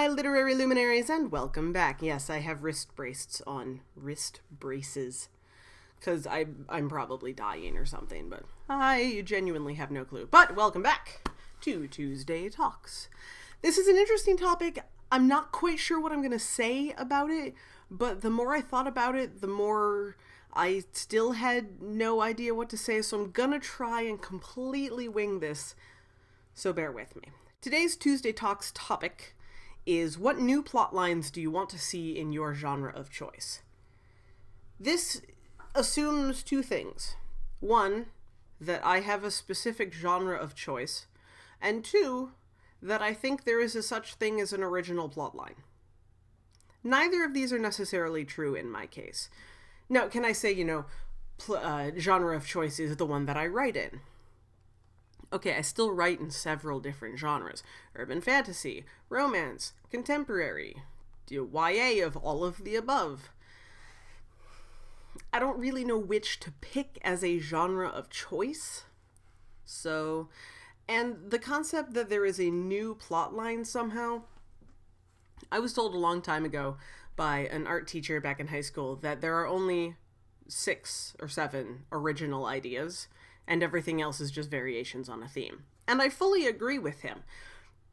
my literary luminaries, and welcome back. Yes, I have wrist braces on. Wrist braces. Because I'm probably dying or something, but I genuinely have no clue. But welcome back to Tuesday Talks. This is an interesting topic. I'm not quite sure what I'm going to say about it, but the more I thought about it, the more I still had no idea what to say, so I'm going to try and completely wing this, so bear with me. Today's Tuesday Talks topic is, what new plot lines do you want to see in your genre of choice? This assumes two things. One, that I have a specific genre of choice, and two, that I think there is a such thing as an original plotline. Neither of these are necessarily true in my case. Now, can I say, genre of choice is the one that I write in? Okay, I still write in several different genres. Urban fantasy, romance, contemporary, YA of all of the above. I don't really know which to pick as a genre of choice. And the concept that there is a new plotline somehow, I was told a long time ago by an art teacher back in high school that there are only 6 or 7 original ideas, and everything else is just variations on a theme. And I fully agree with him,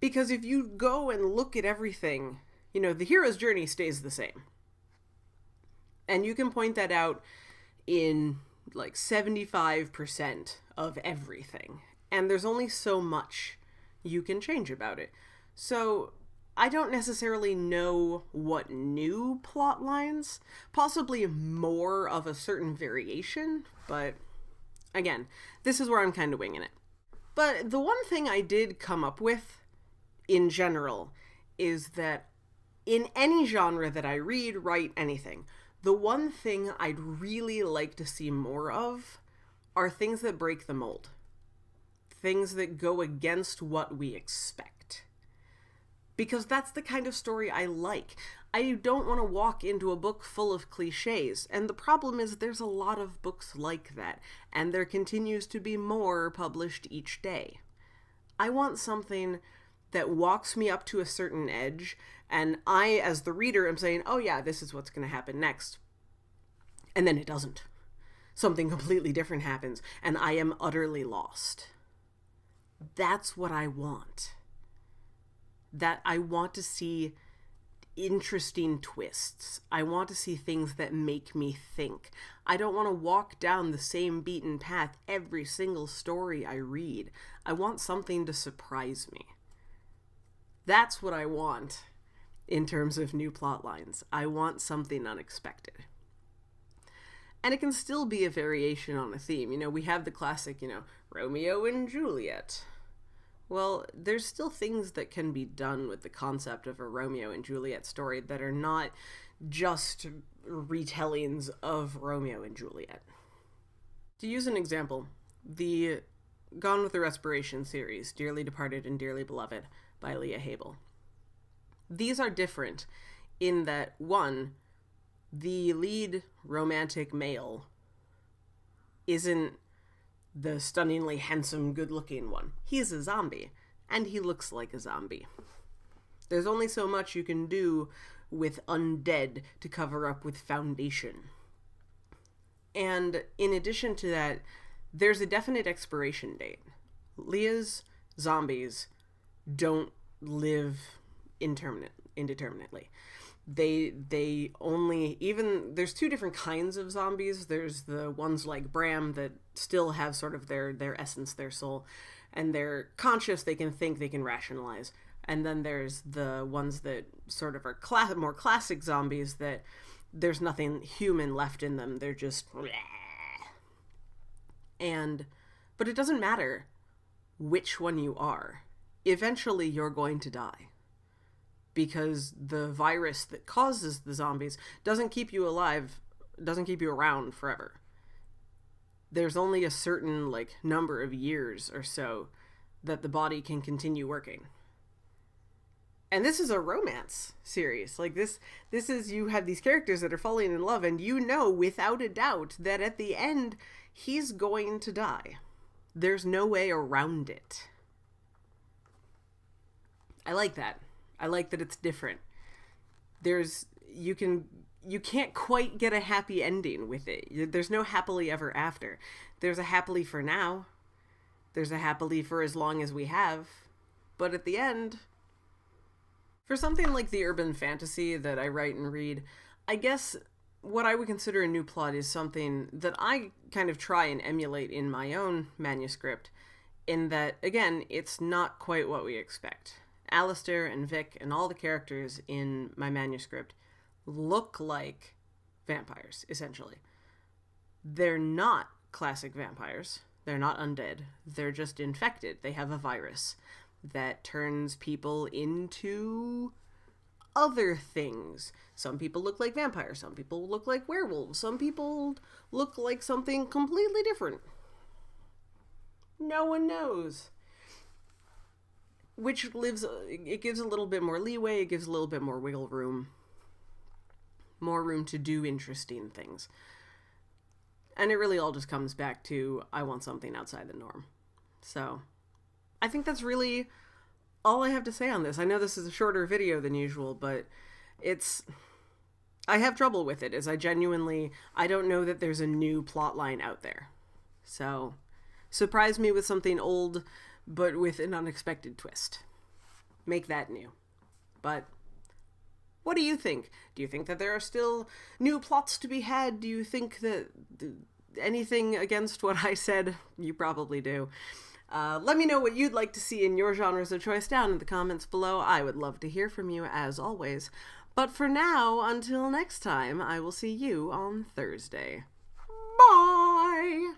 because if you go and look at everything, the hero's journey stays the same. And you can point that out in like 75% of everything. And there's only so much you can change about it. So I don't necessarily know what new plot lines, possibly more of a certain variation, but again, this is where I'm kind of winging it. But the one thing I did come up with in general is that in any genre that I read, write, anything, the one thing I'd really like to see more of are things that break the mold. Things that go against what we expect. Because that's the kind of story I like. I don't want to walk into a book full of cliches, and the problem is there's a lot of books like that, and there continues to be more published each day. I want something that walks me up to a certain edge, and I, as the reader, am saying, oh yeah, this is what's going to happen next. And then it doesn't. Something completely different happens, and I am utterly lost. That's what I want. That I want to see interesting twists. I want to see things that make me think. I don't want to walk down the same beaten path every single story I read. I want something to surprise me. That's what I want in terms of new plot lines. I want something unexpected. And it can still be a variation on a theme. We have the classic, Romeo and Juliet. Well, there's still things that can be done with the concept of a Romeo and Juliet story that are not just retellings of Romeo and Juliet. To use an example, the Gone with the Respiration series, Dearly Departed and Dearly Beloved by Leah Habel. These are different in that, one, the lead romantic male isn't the stunningly handsome, good-looking one. He's a zombie, and he looks like a zombie. There's only so much you can do with undead to cover up with foundation. And in addition to that, there's a definite expiration date. Leah's zombies don't live indeterminately. They only, even, there's 2 different kinds of zombies. There's the ones like Bram that still have sort of their essence, their soul, and they're conscious, they can think, they can rationalize. And then there's the ones that sort of are more classic zombies that there's nothing human left in them. They're just... But it doesn't matter which one you are. Eventually you're going to die. Because the virus that causes the zombies doesn't keep you alive, doesn't keep you around forever. There's only a certain, number of years or so that the body can continue working. And this is a romance series. This is, you have these characters that are falling in love, and without a doubt that at the end, he's going to die. There's no way around it. I like that. I like that it's different. There's you can't quite get a happy ending with it. There's no happily ever after. There's a happily for now. There's a happily for as long as we have. But at the end, for something like the urban fantasy that I write and read, I guess what I would consider a new plot is something that I kind of try and emulate in my own manuscript, in that, again, it's not quite what we expect. Alistair and Vic and all the characters in my manuscript look like vampires, essentially. They're not classic vampires. They're not undead. They're just infected. They have a virus that turns people into other things. Some people look like vampires. Some people look like werewolves. Some people look like something completely different. No one knows. It gives a little bit more leeway. It gives a little bit more wiggle room. More room to do interesting things. And it really all just comes back to, I want something outside the norm. So, I think that's really all I have to say on this. I know this is a shorter video than usual, but I have trouble with it, as I don't know that there's a new plot line out there. So, surprise me with something old, but with an unexpected twist. Make that new. But what do you think? Do you think that there are still new plots to be had? Do you think that anything against what I said? You probably do. Let me know what you'd like to see in your genres of choice down in the comments below. I would love to hear from you, as always. But for now, until next time, I will see you on Thursday. Bye!